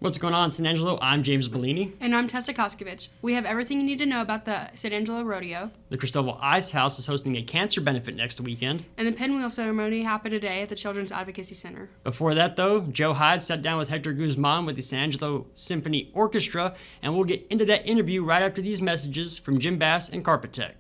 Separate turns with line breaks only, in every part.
What's going on, San Angelo? I'm James Bouligny.
And I'm Tessa Koskovich. We have everything you need to know about the San Angelo Rodeo.
The Christoval Icehouse is hosting a cancer benefit next weekend.
And the pinwheel ceremony happened today at the Children's Advocacy Center.
Before that, though, Joe Hyde sat down with Hector Guzman with the San Angelo Symphony Orchestra, and we'll get into that interview right after these messages from Jim Bass and Carpet Tech.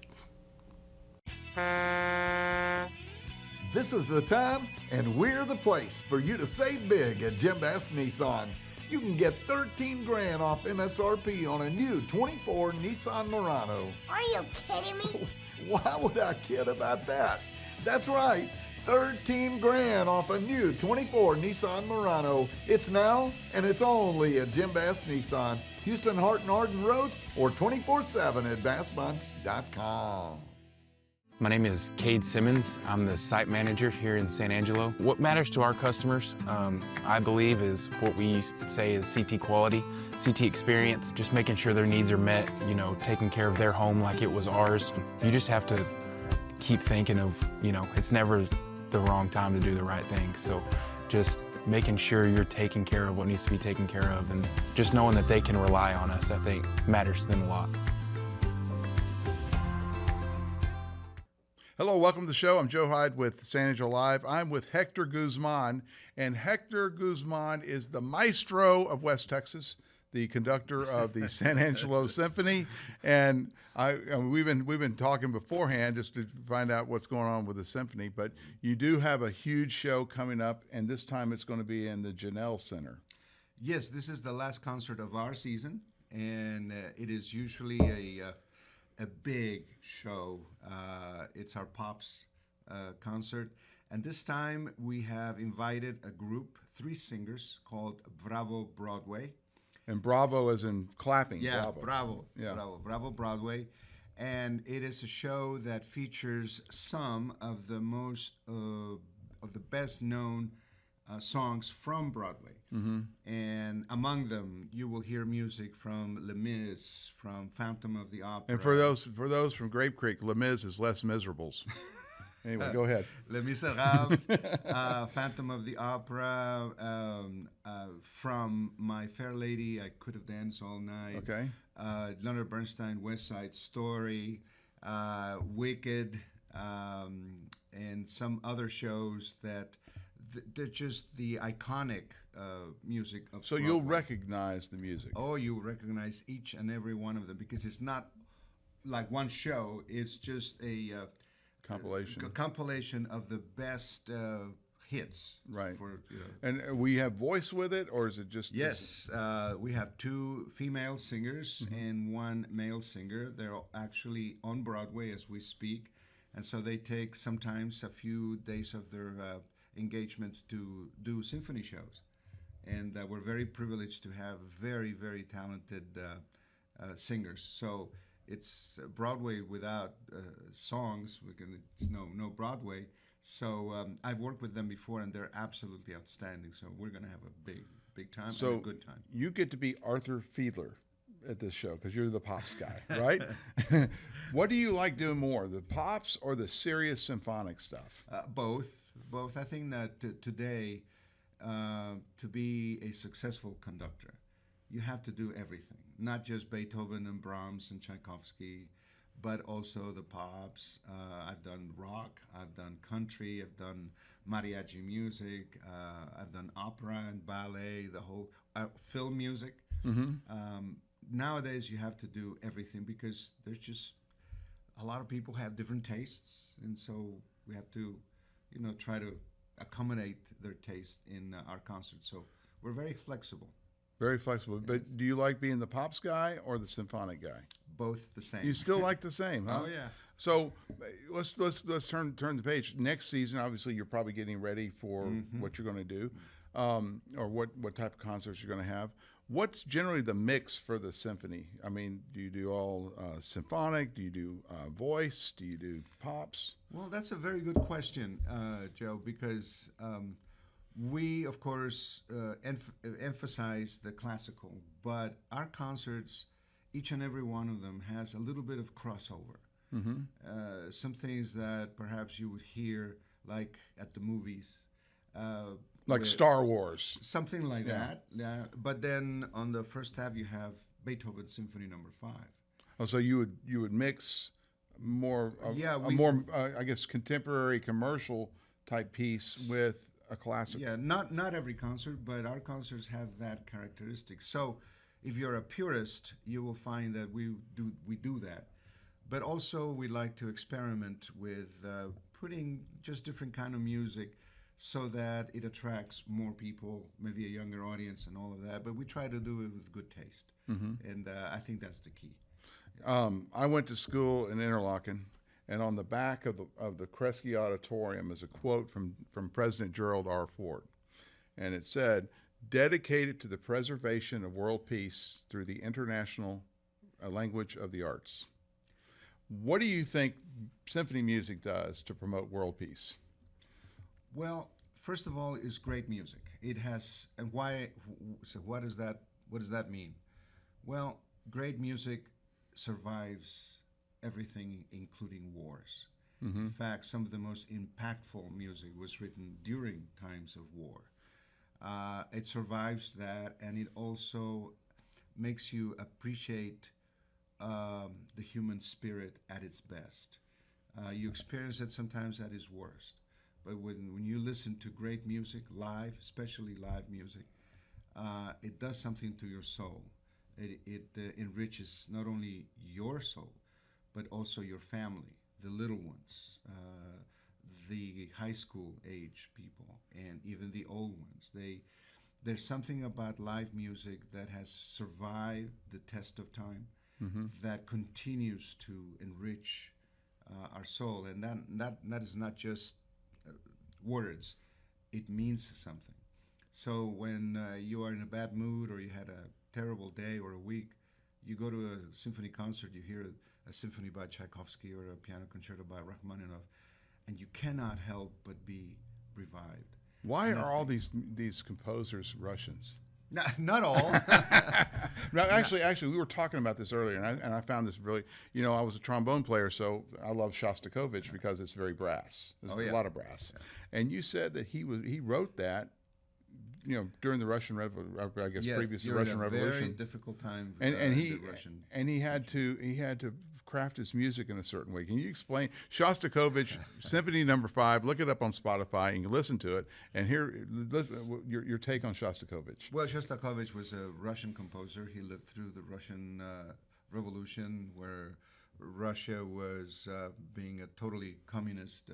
This is the time, and we're the place for you to save big at Jim Bass Nissan. You can get $13,000 off MSRP on a new 24 Nissan Murano.
Are you kidding me?
Why would I kid about that? That's right, $13,000 off a new 24 Nissan Murano. It's now, and it's only at Jim Bass Nissan, Houston, Hart and Arden Road, or 24/7 at bassbunts.com.
My name is Cade Simmons. I'm the site manager here in San Angelo. What matters to our customers, I believe, is what we say is CT quality, CT experience, just making sure their needs are met, taking care of their home like it was ours. You just have to keep thinking of, it's never the wrong time to do the right thing. So just making sure you're taking care of what needs to be taken care of, and just knowing that they can rely on us, I think, matters to them a lot.
Hello, welcome to the show. I'm Joe Hyde with San Angelo Live. I'm with Hector Guzman, and Hector Guzman is the maestro of West Texas, the conductor of the San Angelo Symphony. And we've been talking beforehand just to find out what's going on with the symphony. But you do have a huge show coming up, and this time it's going to be in the Janelle Center.
Yes, this is the last concert of our season, and it is usually a big show. It's our Pops concert. And this time we have invited a group, 3 singers, called Bravo Broadway.
And bravo as in clapping.
Yeah,
bravo.
Bravo Broadway. And it is a show that features some of the most, of the best known songs from Broadway. Mm-hmm. And among them, you will hear music from Les Mis, from Phantom of the Opera.
And for those from Grape Creek, Les Mis is Les Miserables. Anyway, go ahead.
Les Miserables, Phantom of the Opera, from My Fair Lady, I Could Have Danced All Night.
Okay.
Leonard Bernstein, West Side Story, Wicked, and some other shows that they're just the iconic music of
So
Broadway.
you'll recognize the music.
Oh, you'll recognize each and every one of them, because it's not like one show. It's just a compilation of the best hits.
Right.
For,
And we have voice with it, or is it just...
Yes, we have 2 female singers and 1 male singer. They're actually on Broadway as we speak, and so they take sometimes a few days of their engagement to do symphony shows. And we're very privileged to have very, very talented singers. So it's Broadway without songs. It's no Broadway. So I've worked with them before, and they're absolutely outstanding. So we're going to have a big time and a good time.
You get to be Arthur Fiedler at this show because you're the pops guy, right? What do you like doing more, the pops or the serious symphonic stuff?
Both. I think that today, to be a successful conductor, you have to do everything, not just Beethoven and Brahms and Tchaikovsky, but also the pops. I've done rock, I've done country, I've done mariachi music, I've done opera and ballet, the whole film music. Mm-hmm. Nowadays, you have to do everything because there's just a lot of people have different tastes, and so we have to try to accommodate their taste in our concert. So we're very flexible.
Very flexible. Yes. But do you like being the pops guy or the symphonic guy?
Both the same.
You still like the same, huh?
Oh yeah.
So let's turn the page. Next season, obviously, you're probably getting ready for what you're going to do, or what type of concerts you're going to have. What's generally the mix for the symphony? I mean, do you do all symphonic? Do you do voice? Do you do pops?
Well, that's a very good question, Joe, because we, of course, emphasize the classical, but our concerts, each and every one of them, has a little bit of crossover. Some things that perhaps you would hear, like at the movies,
Like Star Wars.
Something like that. Yeah. But then on the first half, you have Beethoven Symphony Number 5.
Oh, so you would mix more, I guess, contemporary commercial type piece with a classic.
Yeah, not every concert, but our concerts have that characteristic. So, if you're a purist, you will find that we do that. But also, we like to experiment with putting just different kind of music, so that it attracts more people, maybe a younger audience, and all of that. But we try to do it with good taste, and I think that's the key.
I went to school in Interlaken, and on the back of the Kresge Auditorium is a quote from President Gerald R. Ford, and it said, "Dedicated to the preservation of world peace through the international language of the arts." What do you think symphony music does to promote world peace?
Well, first of all, it's great music. It has, and why? So what does that mean? Well, great music survives everything, including wars. In fact, some of the most impactful music was written during times of war. It survives that, and it also makes you appreciate the human spirit at its best. You experience it sometimes at its worst. But when you listen to great music, live, especially live music, it does something to your soul. It enriches not only your soul, but also your family, the little ones, the high school age people, and even the old ones. There's something about live music that has survived the test of time, that continues to enrich our soul, and that is not just words. It means something. So when you are in a bad mood, or you had a terrible day or a week, you go to a symphony concert, you hear a symphony by Tchaikovsky or a piano concerto by Rachmaninoff, and you cannot help but be revived.
Why are all these composers Russians?
Not all.
No, actually, we were talking about this earlier, and I found this really. I was a trombone player, so I love Shostakovich because it's very brass. There's a lot of brass, and you said that he wrote that, during the Russian previous Russian Revolution.
Very difficult time.
And he had to craft his music in a certain way. Can you explain Shostakovich Symphony Number 5? Look it up on Spotify and you listen to it. And here, your take on Shostakovich.
Well, Shostakovich was a Russian composer. He lived through the Russian Revolution, where Russia was being a totally communist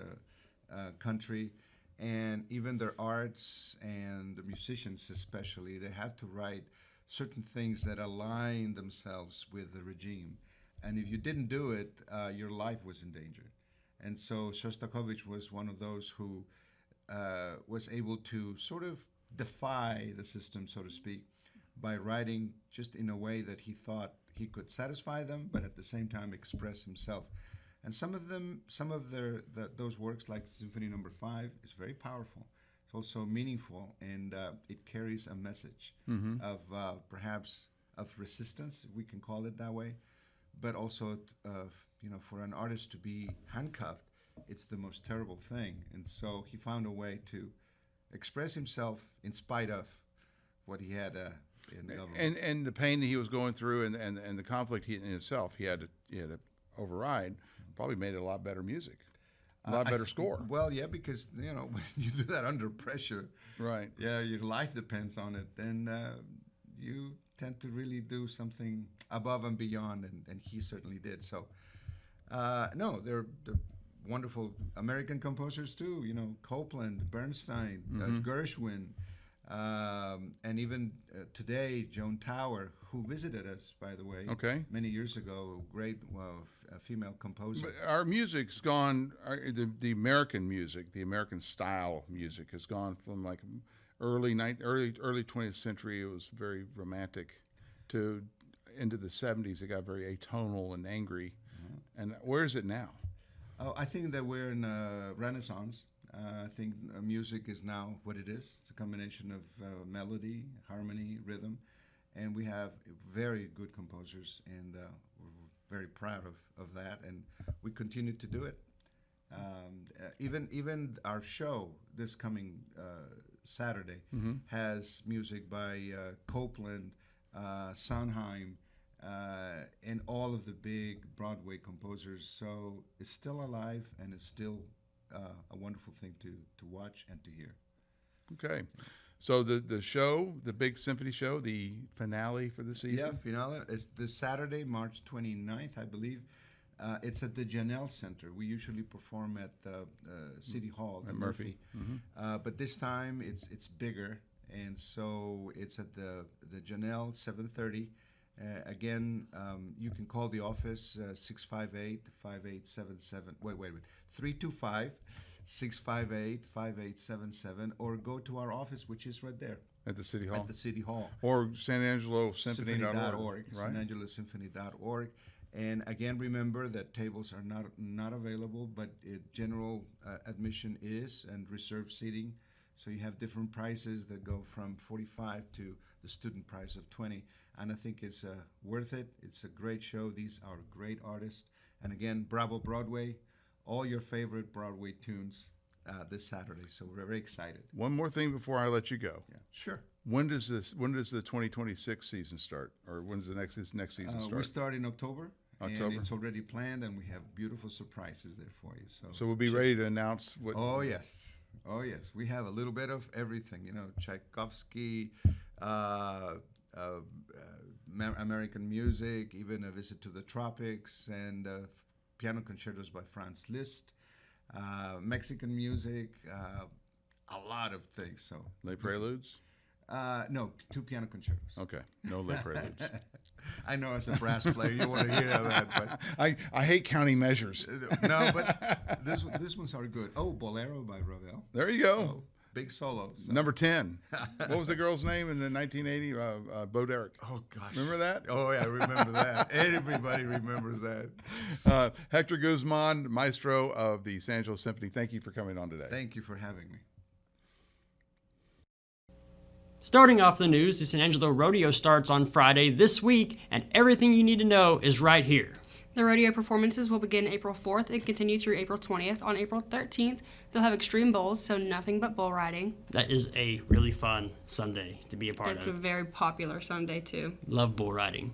country. And even their arts and the musicians especially, they have to write certain things that align themselves with the regime. And if you didn't do it, your life was in danger. And so Shostakovich was one of those who was able to sort of defy the system, so to speak, by writing just in a way that he thought he could satisfy them, but at the same time express himself. And some of those works, like Symphony Number 5, is very powerful. It's also meaningful, and it carries a message of perhaps of resistance, if we can call it that way, but also for an artist to be handcuffed, it's the most terrible thing. And so he found a way to express himself in spite of what he had in the government.
And the pain that he was going through, and the conflict in itself, he had to override. Probably made it a lot better music, a lot better score.
Well, yeah, because when you do that under pressure,
right?
Yeah, your life depends on it. Then you tend to really do something above and beyond, and he certainly did. So, no, they're wonderful American composers too. Copland, Bernstein, Gershwin. And even today, Joan Tower, who visited us, by the way, many years ago, great female composer.
But our music's gone. The American music, the American style music, has gone from like early 20th century. It was very romantic, to into the 70s. It got very atonal and angry. And where is it now?
Oh, I think that we're in a renaissance. I think music is now what it is. It's a combination of melody, harmony, rhythm, and we have very good composers, and we're very proud of that, and we continue to do it. Even our show this coming Saturday has music by Copland, Sondheim, and all of the big Broadway composers. So it's still alive, and it's still a wonderful thing to watch and to hear.
Okay. So the show, the big symphony show, the finale for the season?
Yeah, finale. It's this Saturday, March 29th, I believe. It's at the Janelle Center. We usually perform at the City Hall
At Murphy.
but this time it's bigger, and so it's at the Janelle, 7:30. Again, you can call the office 658-5877. Wait. 325-658-5877, or go to our office, which is right there
At the City Hall?
at the City Hall.
Or San Angelo Symphony.org.
Symphony.org,
right?
San Angelo Symphony.org. And again, remember that tables are not available, but general admission is, and reserved seating. So you have different prices that go from $45 to the student price of $20. And I think it's worth it. It's a great show. These are great artists. And again, Bravo Broadway, all your favorite Broadway tunes this Saturday. So we're very excited.
One more thing before I let you go.
Yeah, sure.
When does the 2026 season start, or when does this next season start?
We start in October.
October.
And it's already planned, and we have beautiful surprises there for you.
So we'll be ready to announce what.
Oh yes. We have a little bit of everything. You know, Tchaikovsky, American music, even a visit to the tropics, and piano concertos by Franz Liszt, Mexican music, a lot of things. So
Lay Preludes?
No, 2 piano concertos.
Okay, no Lay Preludes.
I know as a brass player you want to hear that, but
I hate counting measures.
no, but this ones are good. Oh, Bolero by Ravel.
There you go.
Oh, big solo. So.
Number 10. What was the girl's name in the 1980? Bo Derek.
Oh gosh.
Remember that?
Oh yeah, I remember that. Everybody remembers that.
Hector Guzman, maestro of the San Angelo Symphony. Thank you for coming on today.
Thank you for having me.
Starting off the news, the San Angelo Rodeo starts on Friday this week, and everything you need to know is right here.
The rodeo performances will begin April 4th and continue through April 20th. On April 13th, they'll have extreme bulls, so nothing but bull riding.
That is a really fun Sunday to be a part
It's a
of.
very popular Sunday, too.
Love bull riding.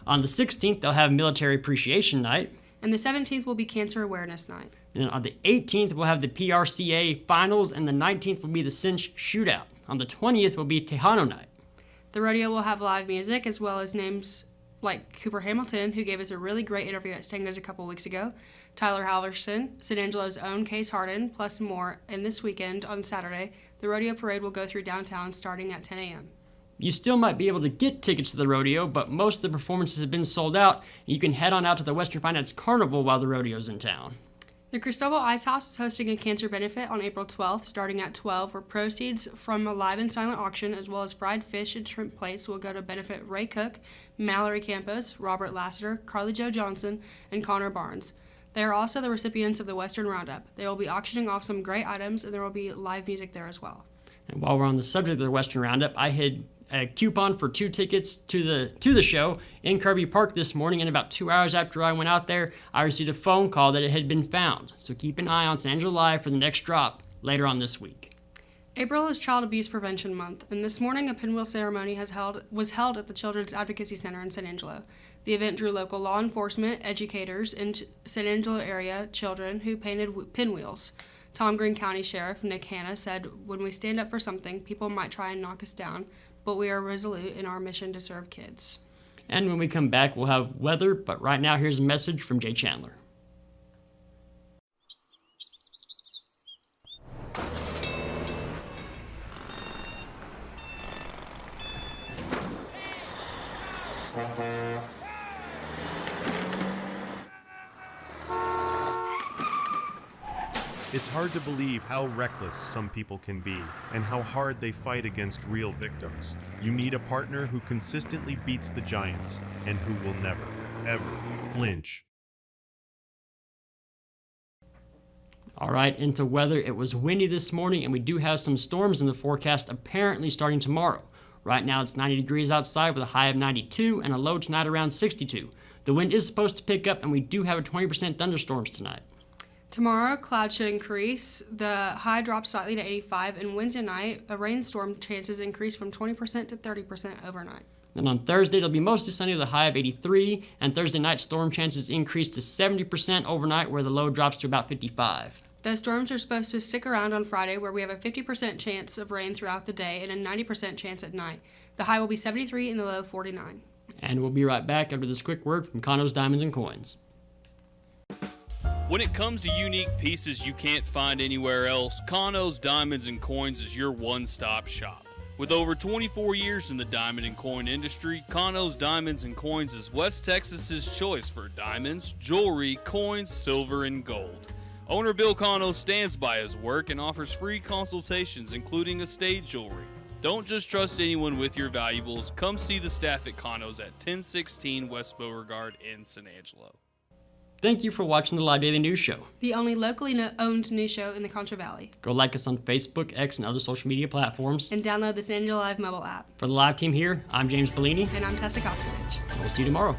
On the 16th, they'll have Military Appreciation Night.
And the 17th will be Cancer Awareness Night.
And on the 18th, we'll have the PRCA Finals, and the 19th will be the Cinch Shootout. On the 20th will be Tejano Night.
The rodeo will have live music, as well as names like Cooper Hamilton, who gave us a really great interview at Stango's a couple weeks ago, Tyler Halverson, San Angelo's own Case Harden, plus more. And this weekend, on Saturday, the rodeo parade will go through downtown starting at 10 a.m.
You still might be able to get tickets to the rodeo, but most of the performances have been sold out. You can head on out to the Western Finance Carnival while the rodeo's in town.
The Christoval Icehouse is hosting a cancer benefit on April 12th, starting at 12, where proceeds from a live and silent auction, as well as fried fish and shrimp plates, will go to benefit Ray Cook, Mallory Campos, Robert Lassiter, Carly Jo Johnson, and Connor Barnes. They are also the recipients of the Western Roundup. They will be auctioning off some great items, and there will be live music there as well.
And while we're on the subject of the Western Roundup, I had a coupon for 2 tickets to the show in Kirby Park this morning, and about 2 hours after I went out there, I received a phone call that it had been found. So keep an eye on San Angelo Live for the next drop later on this week.
April is Child Abuse Prevention Month, and this morning a pinwheel ceremony was held at the Children's Advocacy Center in San Angelo. The event drew local law enforcement, educators, and San Angelo area children who painted pinwheels. Tom Green County Sheriff Nick Hanna said, "When we stand up for something, people might try and knock us down, but we are resolute in our mission to serve kids."
And when we come back, we'll have weather, but right now here's a message from Jay Chandler.
It's hard to believe how reckless some people can be and how hard they fight against real victims. You need a partner who consistently beats the giants and who will never, ever flinch.
All right, into weather. It was windy this morning, and we do have some storms in the forecast apparently starting tomorrow. Right now it's 90 degrees outside with a high of 92 and a low tonight around 62. The wind is supposed to pick up, and we do have a 20% thunderstorms tonight.
Tomorrow, clouds should increase. The high drops slightly to 85, and Wednesday night, a rainstorm chances increase from 20% to 30% overnight.
Then on Thursday, it'll be mostly sunny with a high of 83, and Thursday night storm chances increase to 70% overnight, where the low drops to about 55.
Those storms are supposed to stick around on Friday, where we have a 50% chance of rain throughout the day and a 90% chance at night. The high will be 73 and the low 49.
And we'll be right back after this quick word from Conno's Diamonds and Coins.
When it comes to unique pieces you can't find anywhere else, Conno's Diamonds and Coins is your one-stop shop. With over 24 years in the diamond and coin industry, Conno's Diamonds and Coins is West Texas's choice for diamonds, jewelry, coins, silver, and gold. Owner Bill Conno stands by his work and offers free consultations, including estate jewelry. Don't just trust anyone with your valuables. Come see the staff at Conno's at 1016 West Beauregard in San Angelo.
Thank you for watching the Live Daily News Show.
The only locally owned news show in the Contra Valley.
Go like us on Facebook, X, and other social media platforms.
And download the San Angelo Live mobile app.
For the live team here, I'm James Bouligny.
And I'm Tessa Koskovich.
We'll see you tomorrow.